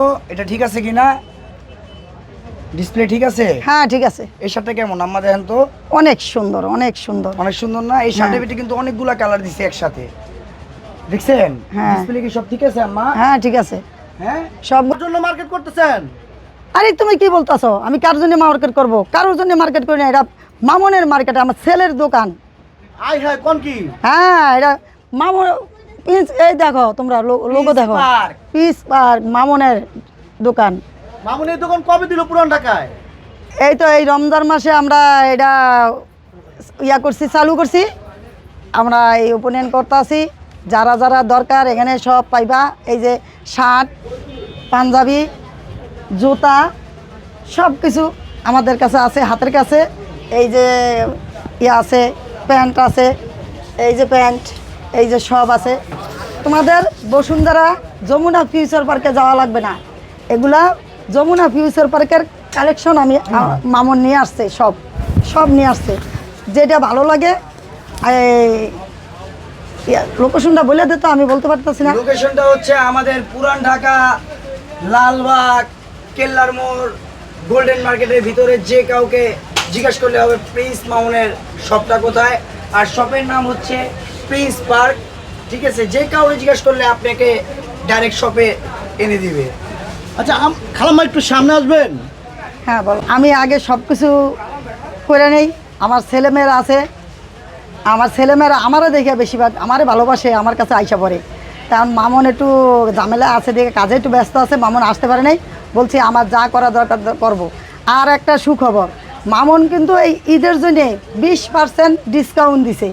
তো এটা ঠিক আছে কিনা, ডিসপ্লে ঠিক আছে? হ্যাঁ ঠিক আছে। এই শার্টটা কেমন আম্মা দেখেন তো? অনেক সুন্দর, অনেক সুন্দর, অনেক সুন্দর না? এই শার্টের ভিতরে কিন্তু অনেকগুলা কালার দিছে একসাথে, দেখছেন? হ্যাঁ। ডিসপ্লে কি সব ঠিক আছে আম্মা? হ্যাঁ ঠিক আছে হ্যাঁ। সব। ওর জন্য মার্কেট করতেছেন? আরে তুমি কি বলতাছো? আমি কার জন্য মার্কেট করব? কারোর জন্য মার্কেট করি না। এটা মামনের মার্কেট, আমার ছেলের দোকান। আই হ্যাঁ, কোন কি? হ্যাঁ এটা মামন পিস। এই দেখো তোমরা লোগো দেখো, পিস পার্ক মামনের দোকান। মামুনের দোকান কবে দিল পুরান ঢাকায়? এই তো এই রমজান মাসে আমরা এটা করছি, চালু করছি। আমরা এই ওপেনিং করতে আছি। যারা যারা দরকার এখানে সব পাইবা। এই যে শার্ট, পাঞ্জাবি, জুতা সব কিছু আমাদের কাছে আছে, হাতের কাছে। এই যে আছে, প্যান্ট আছে, এই যে প্যান্ট, এই যে সব আছে। তোমাদের বসুন্ধরা যমুনা ফিউচার পার্কে যাওয়া লাগবে না। এগুলা যমুনা ফিউচার পার্কের কালেকশন আমি মামুন নিয়ে আসছে, সব সব নিয়ে আসছে। যেটা ভালো লাগে। লোকেশনটা বলে দিত, আমি বলতে পারতেছি না। লোকেশনটা হচ্ছে আমাদের পুরান ঢাকা, লালবাগ, কেল্লার মোড়, গোল্ডেন মার্কেটের ভিতরে। যে কাউকে জিজ্ঞেস করলে হবে প্রিন্স মামুনের শপটা কোথায়। আর শপের নাম হচ্ছে প্রিন্স পার্ক, ঠিক আছে? যে কাউকে জিজ্ঞেস করলে আপনাকে ডাইরেক্ট শপে এনে দিবে। আচ্ছা খালাম্মা একটু সামনে আসবেন। হ্যাঁ বল। আমি আগে সব কিছু করে নেই। আমার ছেলেমেয়েরা আছে, আমার ছেলেমেয়েরা আমারও দেখে বেশিরভাগ আমারে ভালোবাসে, আমার কাছে আইসা পড়ে। কারণ মামুন একটু ঝামেলা আছে, দেখে কাজে একটু ব্যস্ত আছে, মামুন আসতে পারে নাই। বলছি আমার যা করা দরকার করব। আর একটা সুখবর, মামুন কিন্তু এই ঈদের জন্যে 20% ডিসকাউন্ট দিছে।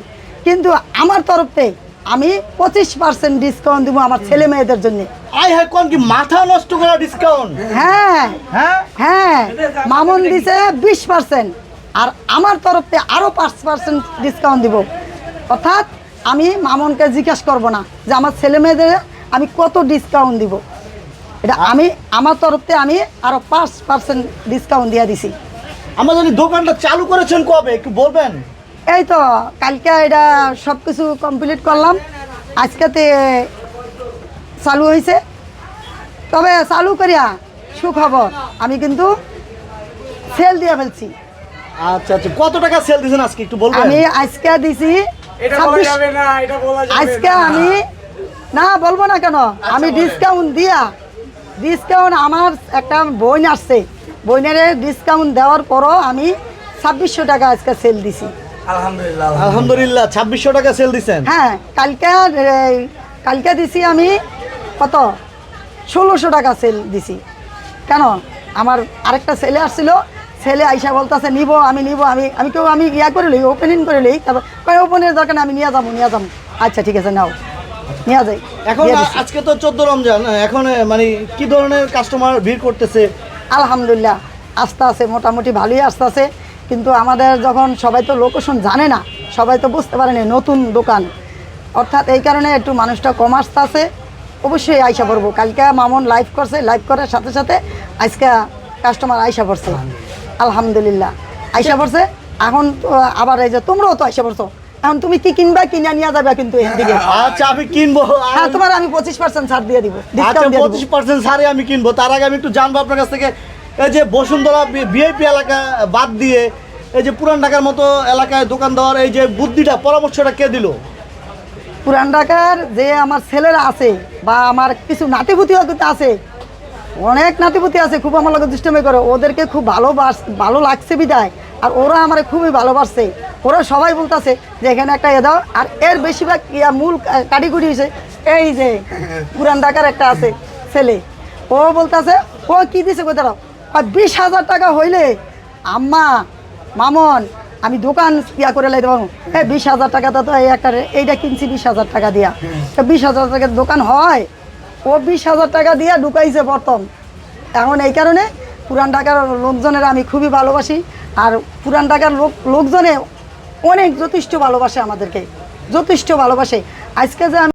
কিন্তু আমার তরফতে আমি 25% ডিসকাউন্ট দিব আমার ছেলে মেয়েদের জন্য। আই হ্যাঁ, কোন কি মাথা নষ্ট করা ডিসকাউন্ট? হ্যাঁ হ্যাঁ হ্যাঁ, মামুন দিছে 20%, আর আমার তরফতে আরও 5% ডিসকাউন্ট দিব। অর্থাৎ আমি মামুনকে জিজ্ঞাসা করব না যে আমার ছেলে মেয়েদের আমি কত ডিসকাউন্ট দিব। এটা আমি আমার তরফতে আমি আরও 5% ডিসকাউন্ট দিয়ে দিছি। আমাদের দোকানটা চালু করেছেন কবে একটু বলবেন? এই তো কালকে এটা সব কিছু কমপ্লিট করলাম, আজকেতে চালু হয়েছে। তবে চালু করিয়া সুখবর, আমি কিন্তু সেল দিয়ে ফেলছি। আচ্ছা আচ্ছা, কত টাকা সেল দিয়েছেন আজকে একটু বলবেন? আমি আজকে দিছি 26। আজকে আমি না বলবো না কেন, আমি ডিসকাউন্ট ডিসকাউন্ট আমার একটা বোন আসছে, বোনের ডিসকাউন্ট দেওয়ার পরও আমি 2600 টাকা আজকে সেল দিছি। আলহামদুলিল্লাহ আলহামদুলিল্লাহ, 2600 টাকা সেল দিছেন। হ্যাঁ কালকে দিছি আমি কত 1600 টাকা সেল দিছি। কেন, আমার আরেকটা ছেলে আসছিল, ছেলে আইসা বলতেছে নিব, আমি নিব, আমি করে লই, ওপেনিং করে লই। তারপর ওপেনের দরকার আমি নিয়ে যাবো। আচ্ছা ঠিক আছে, নাও নিয়ে যাই। এখন আজকে তো 14 রমজান, এখন মানে কি ধরনের কাস্টমার ভিড় করতেছে? আলহামদুলিল্লাহ আস্তে আস্তে মোটামুটি ভালোই আসতে আছে। কিন্তু আমাদের যখন সবাই তো লোকেশন জানে না, সবাই তো বুঝতে পারেনি নতুন দোকান, অর্থাৎ এই কারণে একটু মানুষটা কম আসতে আছে। অবশ্যই আইসা পড়বো। কালকে মামুন লাইভ করছে, লাইভ করার সাথে সাথে আজকে কাস্টমার আইসা পড়ছে। আলহামদুলিল্লাহ আইসা পড়ছে। এখন তো আবার এই যে তোমরাও তো আইসা পড়ছো, এখন তুমি কি কিনবা, কিনে নিয়ে যাবে কিন্তু এদিকে। আচ্ছা আমি কিনবো। হ্যাঁ তোমার আমি 25% ছাড় দিয়ে দিব, আচ্ছা ডিসকাউন্ট দিয়ে দিব। 25% ছাড়ে আমি কিনবো। তার আগে আমি একটু জানবো আপনার কাছ থেকে, এই যে বসুন্ধরা ভিআইপি এলাকা বাদ দিয়ে এই যে পুরান ঢাকার মতো এলাকায় দোকান দেওয়ার এই যে বুদ্ধিটা, পরামর্শটা কে দিল? পুরান ঢাকার যে আমার ছেলেরা আছে বা আমার কিছু নাতিপুতিও কিন্তু আছে, অনেক নাতিপুতি আছে, খুব আমার লোকের দুষ্টমি করে, ওদেরকে খুব ভালো লাগছে বিদায়। আর ওরা আমার খুবই ভালোবাসছে। ওরা সবাই বলতেছে যে এখানে একটা দাও। আর এর বেশিরভাগ মূল কাটিকুটি হয়েছে এই যে পুরান ঢাকার একটা আছে ছেলে, ও বলতেছে ও কি দিছে কোথাও 20,000 টাকা হইলে আম্মা মামন আমি দোকান করে লাইতে পারবো। 20,000 টাকা তো এইটা কিনছি 20,000 টাকা দিয়া। 20,000 টাকার দোকান হয়? ও 20,000 টাকা দিয়া ঢুকাইছে প্রথম। এখন এই কারণে পুরান ঢাকার লোকজনের আমি খুবই ভালোবাসি। আর পুরান ঢাকার লোকজনে অনেক যথেষ্ট ভালোবাসে, আমাদেরকে যথেষ্ট ভালোবাসে। আজকে যে আমি